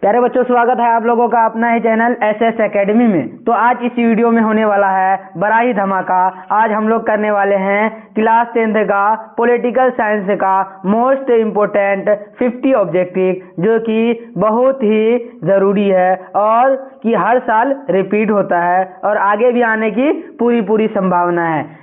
प्यारे बच्चों, स्वागत है आप लोगों का अपना ही चैनल एसएस एकेडमी में। तो आज इस वीडियो में होने वाला है बड़ा ही धमाका। आज हम लोग करने वाले हैं क्लास 10th का पॉलिटिकल साइंस का मोस्ट इम्पोर्टेंट 50 ऑब्जेक्टिव, जो कि बहुत ही ज़रूरी है और कि हर साल रिपीट होता है और आगे भी आने की पूरी संभावना है।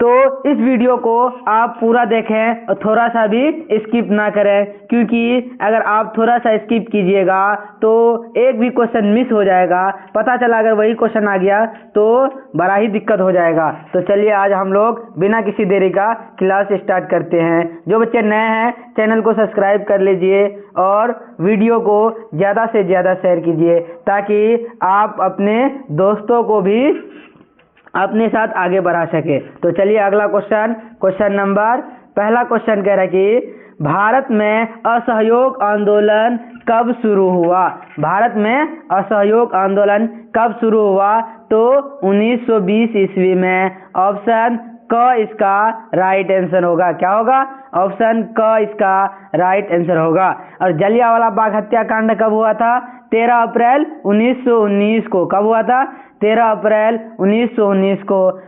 तो इस वीडियो को आप पूरा देखें और थोड़ा सा भी स्किप ना करें, क्योंकि अगर आप थोड़ा सा स्किप कीजिएगा तो एक भी क्वेश्चन मिस हो जाएगा। पता चला अगर वही क्वेश्चन आ गया तो बड़ा ही दिक्कत हो जाएगा। तो चलिए आज हम लोग बिना किसी देरी का क्लास स्टार्ट करते हैं। जो बच्चे नए हैं चैनल को सब्सक्राइब कर लीजिए और वीडियो को ज़्यादा से ज़्यादा शेयर कीजिए, ताकि आप अपने दोस्तों को भी अपने साथ आगे बढ़ा सके। तो चलिए अगला क्वेश्चन नंबर पहला क्वेश्चन कह रहा है कि भारत में असहयोग आंदोलन कब शुरू हुआ। भारत में असहयोग आंदोलन कब शुरू हुआ? तो 1920 ईस्वी में। ऑप्शन क इसका राइट आंसर होगा। क्या होगा? ऑप्शन क इसका राइट आंसर होगा। और जलियांवाला बाग हत्याकांड कब हुआ था? 13 अप्रैल 1919 को। कब हुआ था? 13 अप्रैल 1919 को।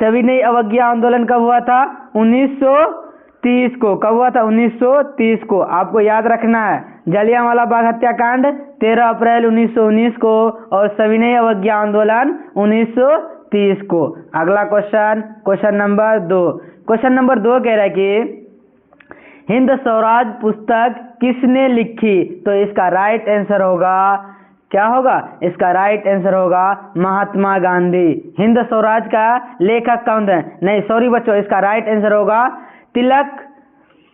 सविनय अवज्ञा आंदोलन कब हुआ था? 1930 को। कब हुआ था? 1930 को। आपको याद रखना है, जलियांवाला बाग हत्याकांड 13 अप्रैल 1919 को और सविनय अवज्ञा आंदोलन 1930 को। अगला क्वेश्चन नंबर 2। क्वेश्चन नंबर 2 कह रहा है कि हिंद स्वराज पुस्तक किसने लिखी? तो इसका राइट आंसर होगा, क्या होगा? इसका राइट आंसर होगा महात्मा गांधी। हिंद स्वराज का लेखक कौन है? नहीं सॉरी बच्चों, इसका राइट आंसर होगा तिलक,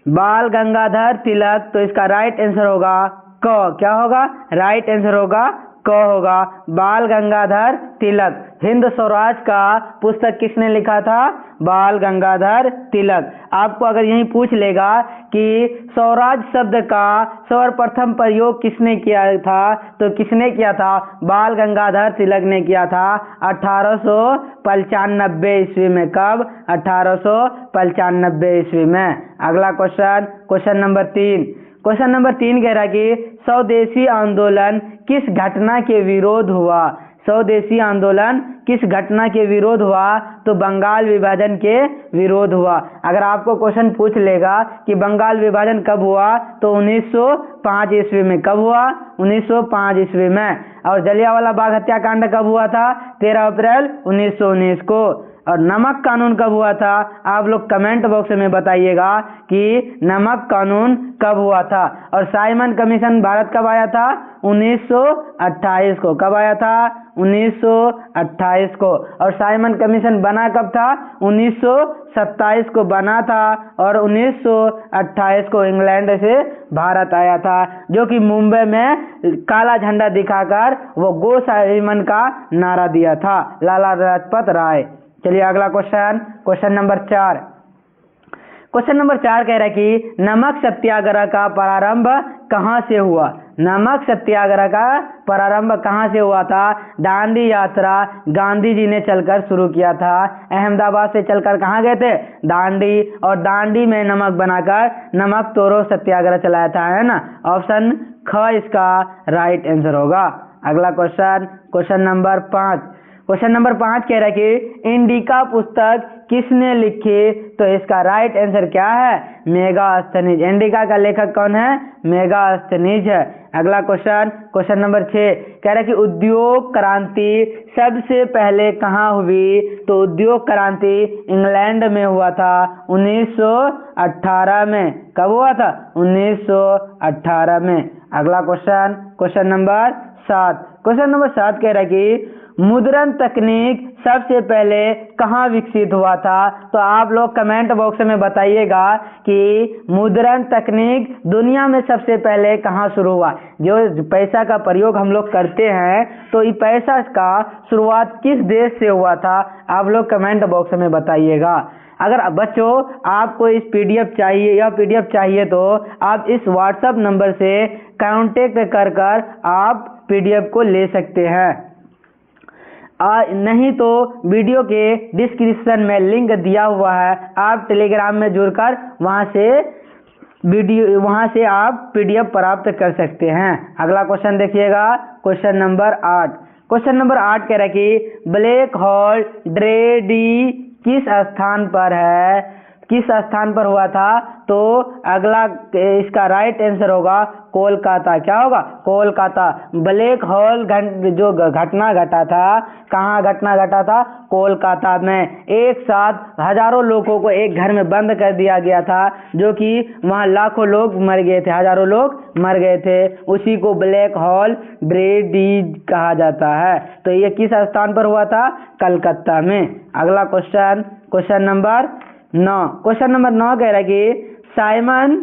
बाल गंगाधर तिलक। तो इसका राइट आंसर होगा क। क्या होगा? राइट आंसर होगा क होगा, बाल गंगाधर तिलक। हिंद स्वराज का पुस्तक किसने लिखा था? बाल गंगाधर तिलक। आपको अगर यही पूछ लेगा कि स्वराज शब्द का सर्वप्रथम प्रयोग किसने किया था, तो किसने किया था? बाल गंगाधर तिलक ने किया था 1895 ईस्वी में। कब? 1895 ईस्वी में। अगला क्वेश्चन नंबर 3। क्वेश्चन नंबर 3 कह रहा है कि स्वदेशी आंदोलन किस घटना के विरोध हुआ? स्वदेशी आंदोलन किस घटना के विरोध हुआ? तो बंगाल विभाजन के विरोध हुआ। अगर आपको क्वेश्चन पूछ लेगा कि बंगाल विभाजन कब हुआ, तो 1905 ईस्वी में। कब हुआ? 1905 ईस्वी में। और जलियांवाला बाग हत्याकांड कब हुआ था? 13 अप्रैल 1919 को। और नमक कानून कब हुआ था? आप लोग कमेंट बॉक्स में बताइएगा कि नमक कानून कब हुआ था। और साइमन कमीशन भारत कब आया था? 1928 को। कब आया था? 1928 को। और साइमन कमीशन बना कब था? 1927 को बना था और 1928 को इंग्लैंड से भारत आया था, जो कि मुंबई में काला झंडा दिखाकर वो गो साइमन का नारा दिया था, लाला लाजपत राय। चलिए अगला क्वेश्चन नंबर 4। क्वेश्चन नंबर 4 कह रहा है कि नमक सत्याग्रह का प्रारंभ कहाँ से हुआ? नमक सत्याग्रह का प्रारंभ कहाँ से हुआ था? दांडी यात्रा गांधी जी ने चलकर शुरू किया था। अहमदाबाद से चलकर कहाँ गए थे? दांडी। और दांडी में नमक बनाकर नमक तोड़ो सत्याग्रह चलाया था, है ना। ऑप्शन ख इसका राइट आंसर होगा। अगला क्वेश्चन नंबर 5। क्वेश्चन नंबर 5 कह रहा है कि इंडिका पुस्तक किसने लिखी? तो इसका राइट आंसर क्या है? मेगास्थनीज। इंडिका का लेखक कौन है? मेगास्थनीज है। अगला क्वेश्चन नंबर 6 कह रहा है कि उद्योग क्रांति सबसे पहले कहाँ हुई? तो उद्योग क्रांति इंग्लैंड में हुआ था 1918 में। कब हुआ था? 1918 में। अगला क्वेश्चन नंबर 7। क्वेश्चन नंबर 7 कह रहा है कि मुद्रण तकनीक सबसे पहले कहाँ विकसित हुआ था? तो आप लोग कमेंट बॉक्स में बताइएगा कि मुद्रण तकनीक दुनिया में सबसे पहले कहाँ शुरू हुआ। जो पैसा का प्रयोग हम लोग करते हैं, तो ये पैसा का शुरुआत किस देश से हुआ था? आप लोग कमेंट बॉक्स में बताइएगा। अगर बच्चों आपको इस पीडीएफ चाहिए या पीडीएफ चाहिए तो आप इस व्हाट्सएप नंबर से कांटेक्ट कर आप पीडीएफ को ले सकते हैं। नहीं तो वीडियो के डिस्क्रिप्शन में लिंक दिया हुआ है, आप टेलीग्राम में जुड़कर वहां से वीडियो वहां से आप PDF प्राप्त कर सकते हैं। अगला क्वेश्चन देखिएगा, क्वेश्चन नंबर 8। क्वेश्चन नंबर 8 कह रहा है कि ब्लैक होल ड्रेडी किस स्थान पर है, किस स्थान पर हुआ था? तो अगला इसका राइट आंसर होगा कोलकाता। क्या होगा? कोलकाता। ब्लैक होल जो घटना घटा था, कहाँ घटना घटा था? कोलकाता में। एक साथ हजारों लोगों को एक घर में बंद कर दिया गया था, जो कि वहाँ लाखों लोग मर गए थे, हजारों लोग मर गए थे। उसी को ब्लैक होल ड्रेडी कहा जाता है। तो ये किस स्थान पर हुआ था? कलकत्ता में। अगला question, question number 9। Question number 9 कह रहा है कि साइमन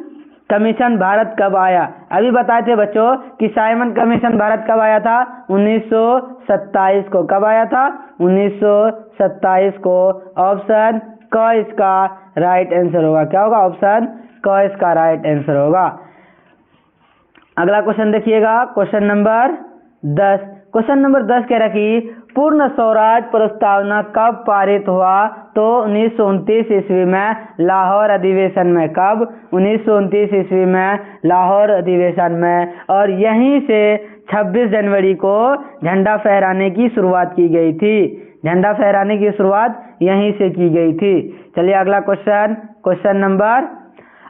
कमीशन भारत कब आया? अभी बताए थे बच्चों कि साइमन कमीशन भारत कब आया था? 1927 को। कब आया था? 1927 को। ऑप्शन क इसका राइट आंसर होगा। क्या होगा? ऑप्शन क इसका राइट आंसर होगा। अगला क्वेश्चन देखिएगा, क्वेश्चन नंबर 10। क्वेश्चन नंबर 10 कह रहा है कि पूर्ण स्वराज प्रस्तावना कब पारित हुआ? तो 1929 ईस्वी में लाहौर अधिवेशन में। कब? 1929 ईस्वी में लाहौर अधिवेशन में। और यहीं से 26 जनवरी को झंडा फहराने की शुरुआत की गई थी। झंडा फहराने की शुरुआत यहीं से की गई थी। चलिए अगला क्वेश्चन, क्वेश्चन नंबर,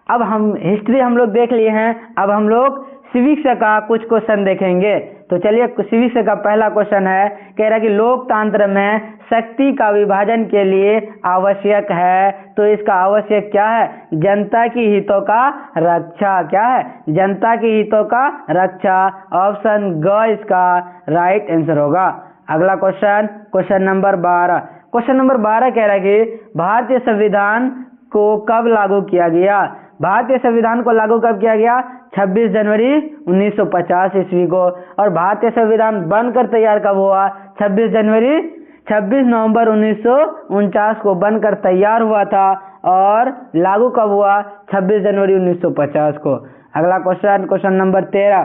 अब हम हिस्ट्री हम लोग देख लिए हैं, अब हम लोग सिविक्स का कुछ क्वेश्चन देखेंगे। तो चलिए सिविक्स का पहला क्वेश्चन है, कह रहा है कि लोकतंत्र में शक्ति का विभाजन के लिए आवश्यक है। तो इसका आवश्यक क्या है? जनता की हितों का रक्षा। क्या है? जनता की हितों का रक्षा। ऑप्शन ग इसका राइट आंसर होगा। अगला question, question number 12। Question number 12 कह रहा है कि भारतीय संविधान को कब लागू किया गया? भारतीय संविधान को लागू कब किया गया? 26 जनवरी 1950 ईस्वी को। और भारतीय संविधान बनकर तैयार कब हुआ? 26 नवंबर 1949 को बनकर तैयार हुआ था। और लागू कब हुआ? 26 जनवरी 1950 को। अगला question, question number 13।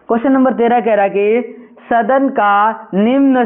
Question number 13 कह रहा है कि सदन का निम्न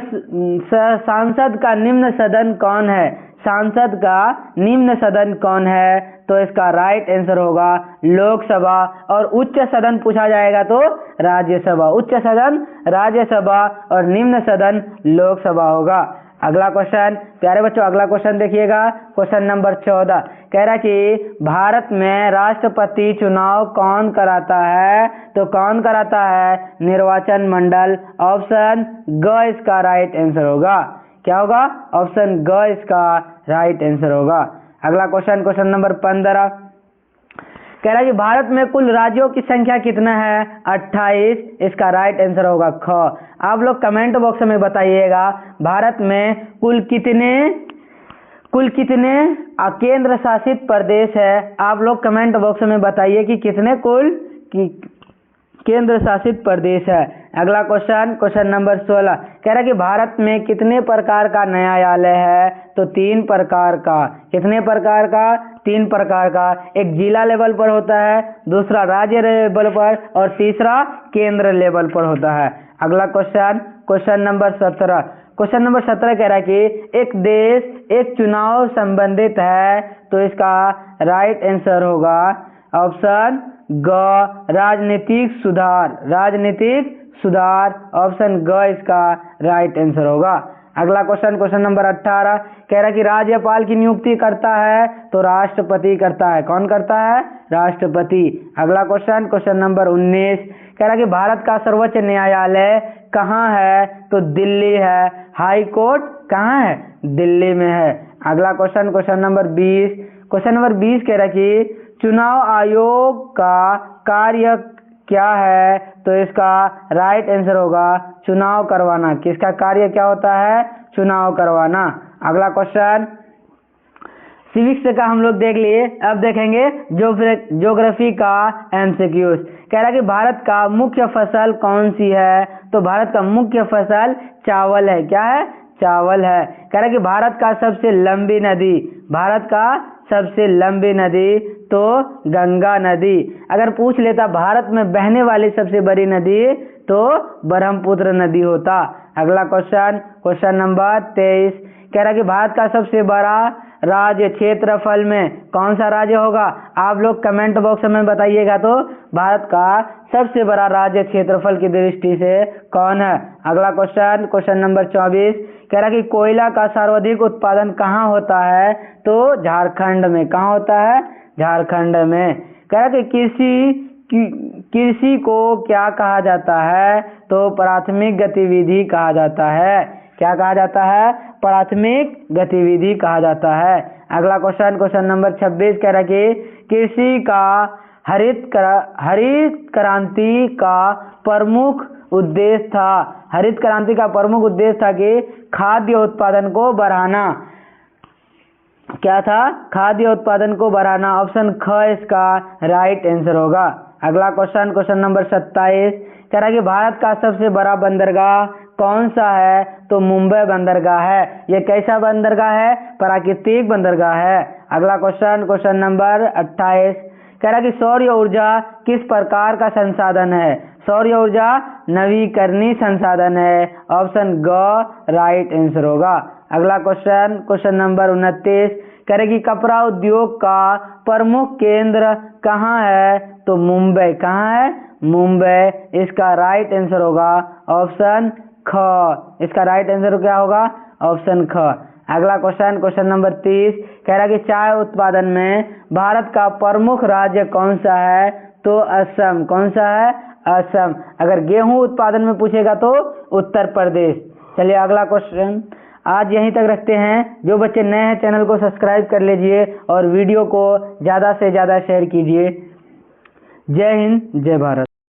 सांसद का निम्न सदन कौन है? सांसद का निम्न सदन कौन है? तो इसका राइट आंसर होगा लोकसभा। और उच्च सदन पूछा जाएगा तो राज्यसभा। उच्च सदन राज्यसभा और निम्न सदन लोकसभा होगा। अगला क्वेश्चन, प्यारे बच्चों अगला क्वेश्चन देखिएगा, क्वेश्चन नंबर 14। कह रहा है कि भारत में राष्ट्रपति चुनाव कौन कराता है? तो कौन कराता है? निर्वाचन मंडल। ऑप्शन ग इसका राइट आंसर होगा। क्या होगा? ऑप्शन ग इसका राइट आंसर होगा। अगला क्वेश्चन, क्वेश्चन नंबर 15। कह रहा है कि भारत में कुल राज्यों की संख्या कितना है? 28। इसका राइट आंसर होगा ख। आप लोग कमेंट बॉक्स में बताइएगा भारत में कुल कितने केंद्र शासित प्रदेश है। आप लोग कमेंट बॉक्स में बताइए कि कितने कुल केंद्र शासित प्रदेश है। अगला क्वेश्चन, क्वेश्चन नंबर 16। कह रहा है कि भारत में कितने प्रकार का न्यायालय है? तो 3 प्रकार का। कितने प्रकार का? 3 प्रकार का। एक जिला लेवल पर होता है, दूसरा राज्य लेवल पर, और तीसरा केंद्र लेवल पर होता है। अगला question, question number 17। Question number 17 कह रहा है कि एक देश एक चुनाव संबंधित है। तो इसका राइट आंसर होगा ऑप्शन ग राजनीतिक सुधार। राजनीतिक सुधार। ऑप्शन ग इसका राइट आंसर होगा। अगला क्वेश्चन, क्वेश्चन नंबर 18। कह रहा है कि राज्यपाल की नियुक्ति करता है तो राष्ट्रपति करता है। कौन करता है? राष्ट्रपति। अगला क्वेश्चन, क्वेश्चन नंबर 19। कह रहा है कि भारत का सर्वोच्च न्यायालय कहाँ है? तो दिल्ली है। हाई कोर्ट कहाँ है? दिल्ली में है। अगला question, question number 20। Question number 20 कह रहा है कि चुनाव आयोग का कार्य क्या है? तो इसका राइट आंसर होगा चुनाव करवाना। किसका कार्य क्या होता है? चुनाव करवाना। अगला क्वेश्चन, सिविक्स का हम लोग देख लिए, अब देखेंगे ज्योग्राफी का एमसीक्यूज। कह रहा है कि भारत का मुख्य फसल कौन सी है? तो भारत का मुख्य फसल चावल है। क्या है? चावल है। कह रहा है कि भारत का सबसे लंबी नदी, भारत का सबसे लंबी नदी तो गंगा नदी। अगर पूछ लेता भारत में बहने वाली सबसे बड़ी नदी तो ब्रह्मपुत्र नदी होता। अगला क्वेश्चन, क्वेश्चन नंबर 23। कह रहा है कि भारत का सबसे बड़ा राज्य क्षेत्रफल में कौन सा राज्य होगा? आप लोग कमेंट बॉक्स में बताइएगा। तो भारत का सबसे बड़ा राज्य क्षेत्रफल की दृष्टि से कौन है? अगला क्वेश्चन नंबर 24 कह रहा कि कोयला का सर्वाधिक उत्पादन कहाँ होता है? तो झारखंड में। कहाँ होता है? झारखंड में। कह रहा कि कृषि को क्या कहा जाता है? तो प्राथमिक गतिविधि कहा जाता है। क्या कहा जाता है? प्राथमिक गतिविधि कहा जाता है। अगला क्वेश्चन नंबर 26 कह रहा कि कृषि का हरित क्रांति का प्रमुख उद्देश्य था। हरित क्रांति का प्रमुख उद्देश्य था कि खाद्य उत्पादन को बढ़ाना। क्या था? खाद्य उत्पादन को बढ़ाना। ऑप्शन ख इसका राइट आंसर होगा। अगला क्वेश्चन नंबर 27 कह रहा कि भारत का सबसे बड़ा बंदरगाह कौन सा है? तो मुंबई बंदरगाह है। यह कैसा बंदरगाह है? प्राकृतिक बंदरगाह है। अगला क्वेश्चन नंबर 28 कह रहा कि सौर ऊर्जा किस प्रकार का संसाधन है? सौर ऊर्जा नवीकरणीय संसाधन है। ऑप्शन ग राइट आंसर होगा। अगला क्वेश्चन नंबर 29 कह रहे कि कपड़ा उद्योग का प्रमुख केंद्र कहाँ है? तो मुंबई। कहाँ है? मुंबई। इसका राइट आंसर होगा ऑप्शन ख। इसका राइट आंसर क्या होगा? ऑप्शन ख। अगला क्वेश्चन नंबर 30 कह रहा कि चाय उत्पादन में भारत का प्रमुख राज्य कौन सा है? तो असम। कौन सा है? असम। अगर गेहूं उत्पादन में पूछेगा तो उत्तर प्रदेश। चलिए अगला क्वेश्चन आज यहीं तक रखते हैं। जो बच्चे नए हैं चैनल को सब्सक्राइब कर लीजिए और वीडियो को ज़्यादा से ज़्यादा शेयर कीजिए। जय हिंद, जय भारत।